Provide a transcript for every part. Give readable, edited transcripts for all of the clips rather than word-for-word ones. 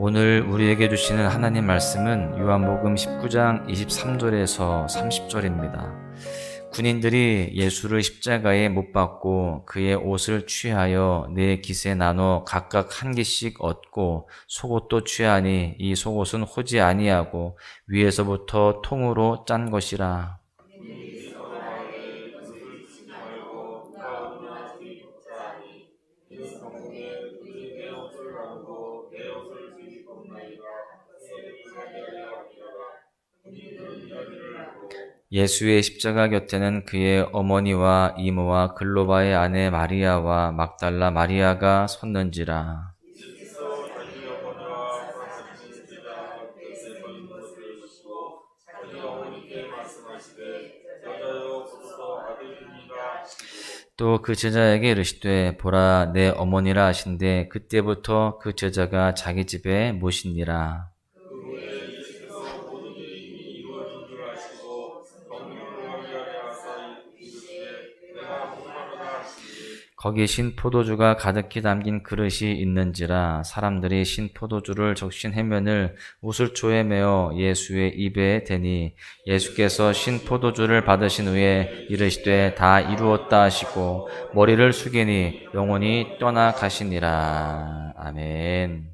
오늘 우리에게 주시는 하나님 말씀은 요한복음 19장 23절에서 30절입니다. 군인들이 예수를 십자가에 못 박고 그의 옷을 취하여 네 깃에 나눠 각각 한 깃씩 얻고 속옷도 취하니 이 속옷은 호지 아니하고 위에서부터 통으로 짠 것이라. 예수의 십자가 곁에는 그의 어머니와 이모와 글로바의 아내 마리아와 막달라 마리아가 섰는지라. 또 그 제자에게 이르시되 보라 내 어머니라 하신대 그때부터 그 제자가 자기 집에 모시니라. 거기 신포도주가 가득히 담긴 그릇이 있는지라. 사람들이 신포도주를 적신 해면을 우슬초에 메어 예수의 입에 대니 예수께서 신포도주를 받으신 후에 이르시되 다 이루었다 하시고 머리를 숙이니 영혼이 떠나가시니라. 아멘.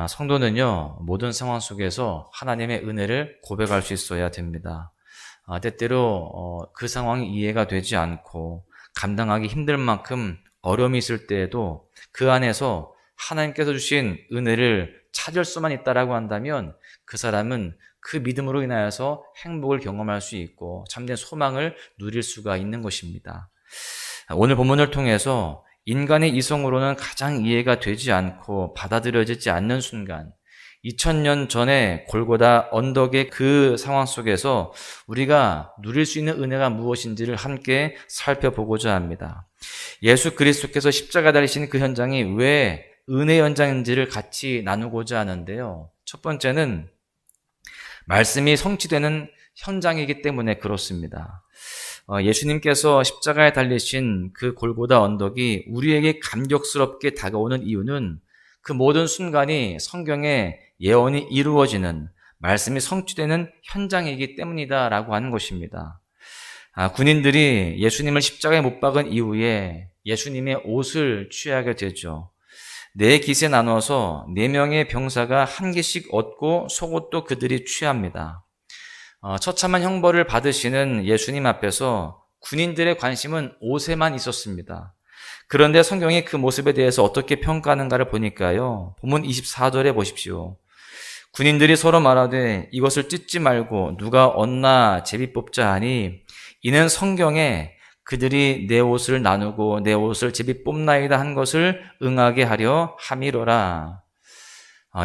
성도는요, 모든 상황 속에서 하나님의 은혜를 고백할 수 있어야 됩니다. 때때로 그 상황이 이해가 되지 않고 감당하기 힘들 만큼 어려움이 있을 때에도 그 안에서 하나님께서 주신 은혜를 찾을 수만 있다라고 한다면 그 사람은 그 믿음으로 인하여서 행복을 경험할 수 있고 참된 소망을 누릴 수가 있는 것입니다. 오늘 본문을 통해서 인간의 이성으로는 가장 이해가 되지 않고 받아들여지지 않는 순간, 2000년 전에 골고다 언덕의 그 상황 속에서 우리가 누릴 수 있는 은혜가 무엇인지를 함께 살펴보고자 합니다. 예수 그리스도께서 십자가 달리신 그 현장이 왜 은혜 현장인지를 같이 나누고자 하는데요. 첫 번째는 말씀이 성취되는 현장이기 때문에 그렇습니다. 예수님께서 십자가에 달리신 그 골고다 언덕이 우리에게 감격스럽게 다가오는 이유는 그 모든 순간이 성경에 예언이 이루어지는, 말씀이 성취되는 현장이기 때문이다라고 하는 것입니다. 군인들이 예수님을 십자가에 못 박은 이후에 예수님의 옷을 취하게 되죠. 네 깃에 나눠서 4명의 병사가 한 깃씩 얻고 속옷도 그들이 취합니다. 처참한 형벌을 받으시는 예수님 앞에서 군인들의 관심은 옷에만 있었습니다. 그런데 성경이 그 모습에 대해서 어떻게 평가하는가를 보니까요. 본문 24절에 보십시오. 군인들이 서로 말하되 이것을 찢지 말고 누가 얻나 제비 뽑자 하니 이는 성경에 그들이 내 옷을 나누고 내 옷을 제비 뽑나이다 한 것을 응하게 하려 함이로라.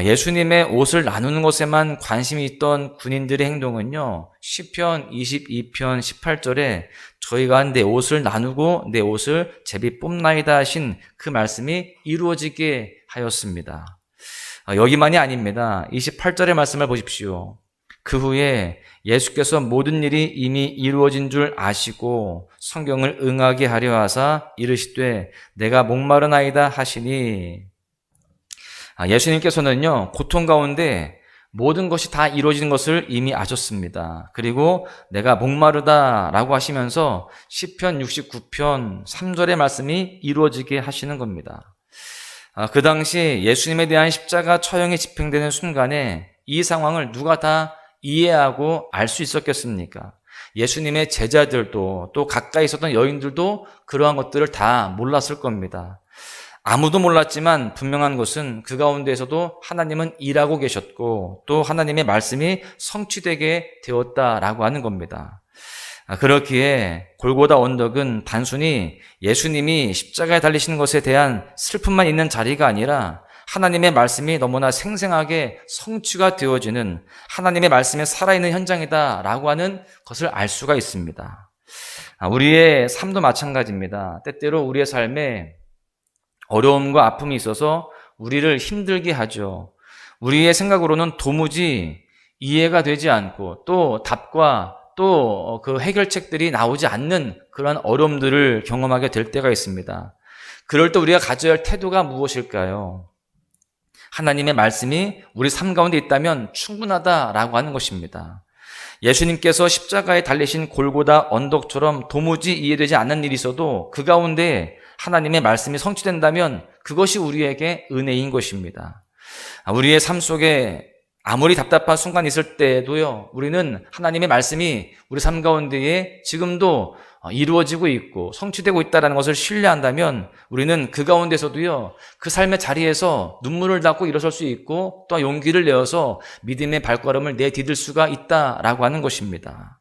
예수님의 옷을 나누는 것에만 관심이 있던 군인들의 행동은요. 시편 22편 18절에 저희가 내 옷을 나누고 내 옷을 제비 뽑나이다 하신 그 말씀이 이루어지게 하였습니다. 여기만이 아닙니다. 28절의 말씀을 보십시오. 그 후에 예수께서 모든 일이 이미 이루어진 줄 아시고 성경을 응하게 하려 하사 이르시되 내가 목마르나이다 하시니, 예수님께서는요, 고통 가운데 모든 것이 다 이루어진 것을 이미 아셨습니다. 그리고 내가 목마르다라고 하시면서 시편 69편 3절의 말씀이 이루어지게 하시는 겁니다. 그 당시 예수님에 대한 십자가 처형이 집행되는 순간에 이 상황을 누가 다 이해하고 알 수 있었겠습니까? 예수님의 제자들도 또 가까이 있었던 여인들도 그러한 것들을 다 몰랐을 겁니다. 아무도 몰랐지만 분명한 것은 그 가운데에서도 하나님은 일하고 계셨고 또 하나님의 말씀이 성취되게 되었다라고 하는 겁니다. 그렇기에 골고다 언덕은 단순히 예수님이 십자가에 달리시는 것에 대한 슬픔만 있는 자리가 아니라 하나님의 말씀이 너무나 생생하게 성취가 되어지는, 하나님의 말씀에 살아있는 현장이다라고 하는 것을 알 수가 있습니다. 우리의 삶도 마찬가지입니다. 때때로 우리의 삶에 어려움과 아픔이 있어서 우리를 힘들게 하죠. 우리의 생각으로는 도무지 이해가 되지 않고 또 답과 또 그 해결책들이 나오지 않는 그런 어려움들을 경험하게 될 때가 있습니다. 그럴 때 우리가 가져야 할 태도가 무엇일까요? 하나님의 말씀이 우리 삶 가운데 있다면 충분하다라고 하는 것입니다. 예수님께서 십자가에 달리신 골고다 언덕처럼 도무지 이해되지 않는 일이 있어도 그 가운데 하나님의 말씀이 성취된다면 그것이 우리에게 은혜인 것입니다. 우리의 삶 속에 아무리 답답한 순간이 있을 때에도요, 우리는 하나님의 말씀이 우리 삶 가운데에 지금도 이루어지고 있고 성취되고 있다는 것을 신뢰한다면 우리는 그 가운데서도요, 그 삶의 자리에서 눈물을 닦고 일어설 수 있고 또 용기를 내어서 믿음의 발걸음을 내디딜 수가 있다라고 하는 것입니다.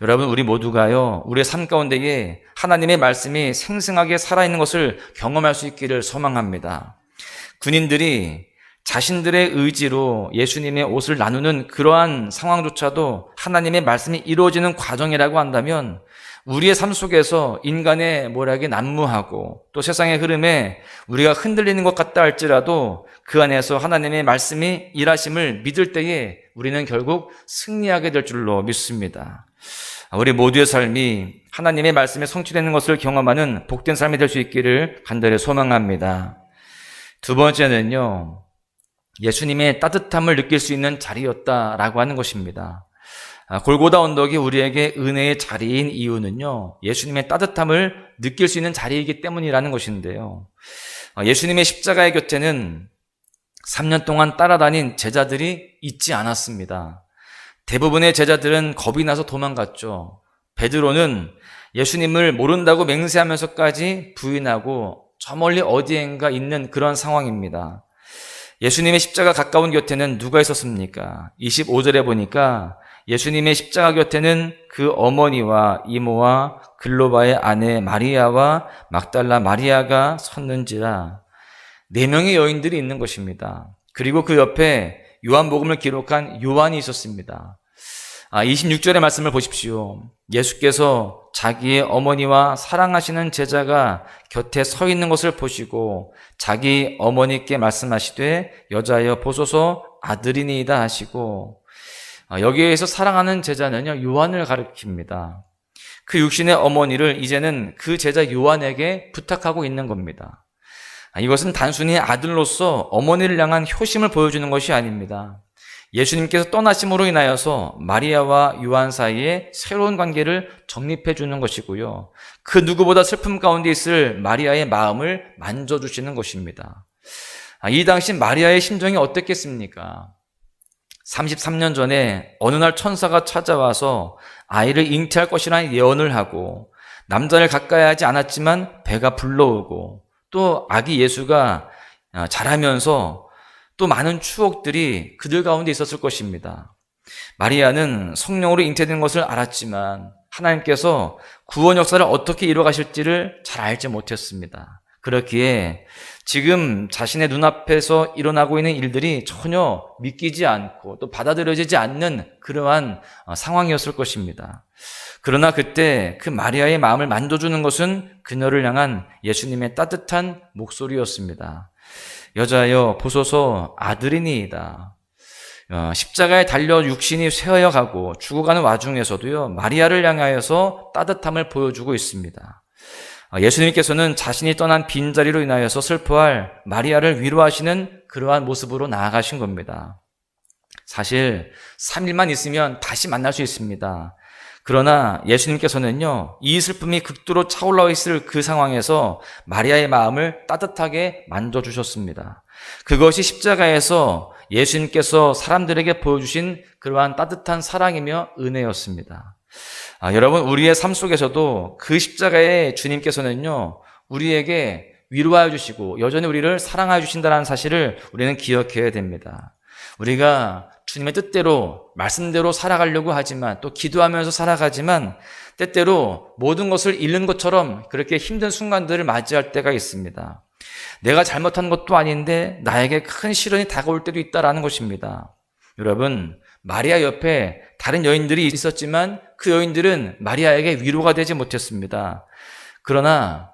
여러분, 우리 모두가요, 우리의 삶 가운데에 하나님의 말씀이 생생하게 살아있는 것을 경험할 수 있기를 소망합니다. 군인들이 자신들의 의지로 예수님의 옷을 나누는 그러한 상황조차도 하나님의 말씀이 이루어지는 과정이라고 한다면 우리의 삶 속에서 인간의 모략이 난무하고 또 세상의 흐름에 우리가 흔들리는 것 같다 할지라도 그 안에서 하나님의 말씀이 일하심을 믿을 때에 우리는 결국 승리하게 될 줄로 믿습니다. 우리 모두의 삶이 하나님의 말씀에 성취되는 것을 경험하는 복된 삶이 될 수 있기를 간절히 소망합니다. 두 번째는요, 예수님의 따뜻함을 느낄 수 있는 자리였다라고 하는 것입니다. 골고다 언덕이 우리에게 은혜의 자리인 이유는요, 예수님의 따뜻함을 느낄 수 있는 자리이기 때문이라는 것인데요. 예수님의 십자가의 곁에는 3년 동안 따라다닌 제자들이 있지 않았습니다. 대부분의 제자들은 겁이 나서 도망갔죠. 베드로는 예수님을 모른다고 맹세하면서까지 부인하고 저 멀리 어디엔가 있는 그런 상황입니다. 예수님의 십자가 가까운 곁에는 누가 있었습니까? 25절에 보니까 예수님의 십자가 곁에는 그 어머니와 이모와 글로바의 아내 마리아와 막달라 마리아가 섰는지라. 4명의 여인들이 있는 것입니다. 그리고 그 옆에 요한복음을 기록한 요한이 있었습니다. 26절의 말씀을 보십시오. 예수께서 자기의 어머니와 사랑하시는 제자가 곁에 서 있는 것을 보시고 자기 어머니께 말씀하시되 여자여 보소서 아들이니이다 하시고, 여기에서 사랑하는 제자는요, 요한을 가리킵니다. 그 육신의 어머니를 이제는 그 제자 요한에게 부탁하고 있는 겁니다. 이것은 단순히 아들로서 어머니를 향한 효심을 보여주는 것이 아닙니다. 예수님께서 떠나심으로 인하여서 마리아와 요한 사이에 새로운 관계를 정립해 주는 것이고요, 그 누구보다 슬픔 가운데 있을 마리아의 마음을 만져주시는 것입니다. 이 당시 마리아의 심정이 어땠겠습니까? 33년 전에 어느 날 천사가 찾아와서 아이를 잉태할 것이라는 예언을 하고 남자를 가까이 하지 않았지만 배가 불러오고 또 아기 예수가 자라면서 또 많은 추억들이 그들 가운데 있었을 것입니다. 마리아는 성령으로 잉태된 것을 알았지만 하나님께서 구원 역사를 어떻게 이루어가실지를 잘 알지 못했습니다. 그렇기에 지금 자신의 눈앞에서 일어나고 있는 일들이 전혀 믿기지 않고 또 받아들여지지 않는 그러한 상황이었을 것입니다. 그러나 그때 그 마리아의 마음을 만져주는 것은 그녀를 향한 예수님의 따뜻한 목소리였습니다. 여자여 보소서 아들이니이다. 십자가에 달려 육신이 쇠어가고 죽어가는 와중에서도요, 마리아를 향하여서 따뜻함을 보여주고 있습니다. 예수님께서는 자신이 떠난 빈자리로 인하여서 슬퍼할 마리아를 위로하시는 그러한 모습으로 나아가신 겁니다. 사실 3일만 있으면 다시 만날 수 있습니다. 그러나 예수님께서는요, 이 슬픔이 극도로 차올라 있을 그 상황에서 마리아의 마음을 따뜻하게 만져주셨습니다. 그것이 십자가에서 예수님께서 사람들에게 보여주신 그러한 따뜻한 사랑이며 은혜였습니다. 여러분, 우리의 삶 속에서도 그 십자가의 주님께서는요, 우리에게 위로하여 주시고 여전히 우리를 사랑하여 주신다는 사실을 우리는 기억해야 됩니다. 우리가 주님의 뜻대로 말씀대로 살아가려고 하지만 또 기도하면서 살아가지만 때때로 모든 것을 잃는 것처럼 그렇게 힘든 순간들을 맞이할 때가 있습니다. 내가 잘못한 것도 아닌데 나에게 큰 시련이 다가올 때도 있다라는 것입니다. 여러분, 마리아 옆에 다른 여인들이 있었지만 그 여인들은 마리아에게 위로가 되지 못했습니다. 그러나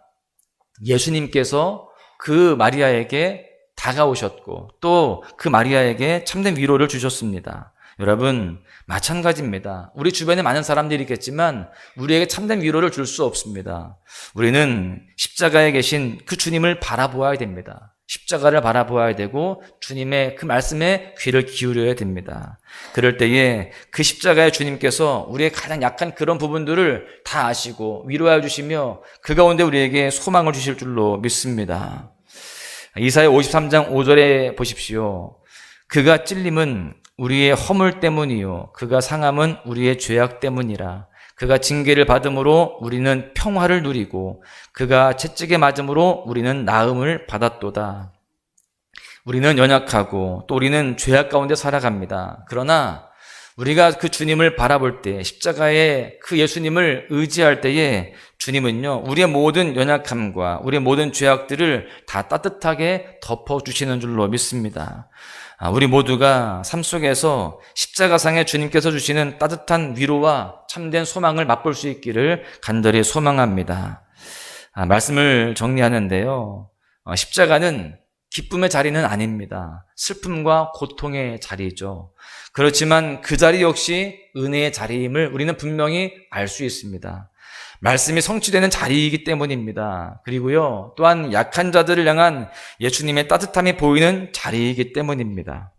예수님께서 그 마리아에게 다가오셨고 또 그 마리아에게 참된 위로를 주셨습니다. 여러분, 마찬가지입니다. 우리 주변에 많은 사람들이 있겠지만 우리에게 참된 위로를 줄 수 없습니다. 우리는 십자가에 계신 그 주님을 바라보아야 됩니다. 십자가를 바라보아야 되고 주님의 그 말씀에 귀를 기울여야 됩니다. 그럴 때에 그 십자가의 주님께서 우리의 가장 약한 그런 부분들을 다 아시고 위로하여 주시며 그 가운데 우리에게 소망을 주실 줄로 믿습니다. 이사야 53장 5절에 보십시오. 그가 찔림은 우리의 허물 때문이요 그가 상함은 우리의 죄악 때문이라. 그가 징계를 받음으로 우리는 평화를 누리고 그가 채찍에 맞음으로 우리는 나음을 받았도다. 우리는 연약하고 또 우리는 죄악 가운데 살아갑니다. 그러나 우리가 그 주님을 바라볼 때, 십자가의 그 예수님을 의지할 때에 주님은요, 우리의 모든 연약함과 우리의 모든 죄악들을 다 따뜻하게 덮어주시는 줄로 믿습니다. 우리 모두가 삶 속에서 십자가상에 주님께서 주시는 따뜻한 위로와 참된 소망을 맛볼 수 있기를 간절히 소망합니다. 말씀을 정리하는데요. 십자가는 기쁨의 자리는 아닙니다. 슬픔과 고통의 자리죠. 그렇지만 그 자리 역시 은혜의 자리임을 우리는 분명히 알 수 있습니다. 말씀이 성취되는 자리이기 때문입니다. 그리고요, 또한 약한 자들을 향한 예수님의 따뜻함이 보이는 자리이기 때문입니다.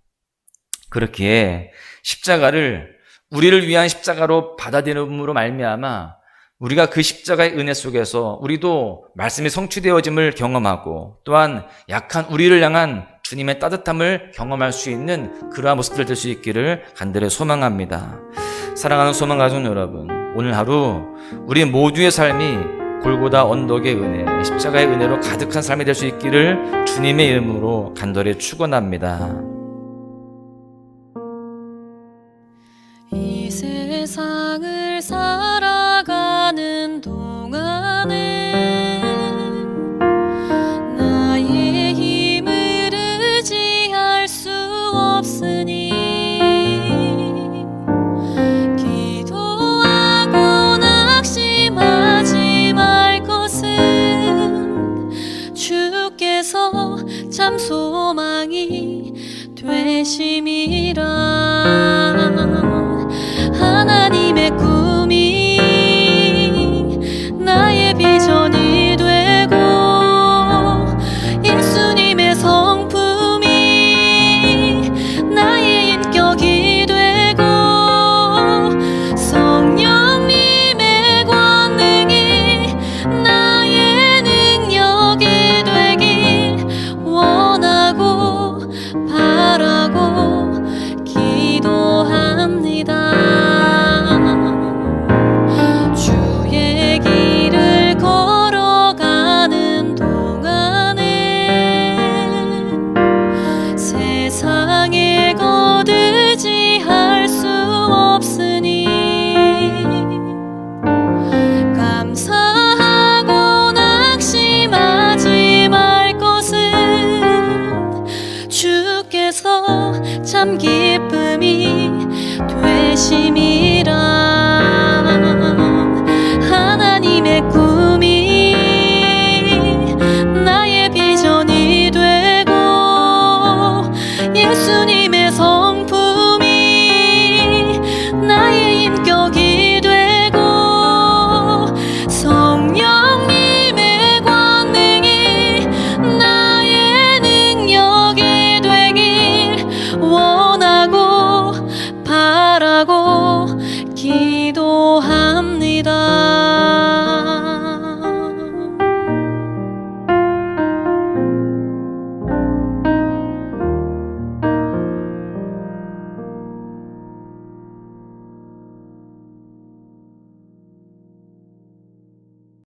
그렇기에 십자가를 우리를 위한 십자가로 받아들임으로 말미암아 우리가 그 십자가의 은혜 속에서 우리도 말씀이 성취되어짐을 경험하고 또한 약한 우리를 향한 주님의 따뜻함을 경험할 수 있는 그러한 모습들 될 수 있기를 간절히 소망합니다. 사랑하는 소망 가족 여러분, 오늘 하루 우리 모두의 삶이 골고다 언덕의 은혜, 십자가의 은혜로 가득한 삶이 될 수 있기를 주님의 이름으로 간절히 축원합니다. 이 세상을 살아가는 동안에 나의 힘을 의지할 수 없으니 기도하고 낙심하지 말 것은 주께서 참 소망이 되심이라. 하나님의 꿈이 나의 비전이 되고 예수님의 성품이 나의 인격이 되고 성령님의 권능이 나의 능력이 되길 원하고 바라고 기도합니다. 주의 길을 걸어가는 동안에 세상에 거두지할 수 없으니 감사하고 낙심하지 말 것은 주께서 참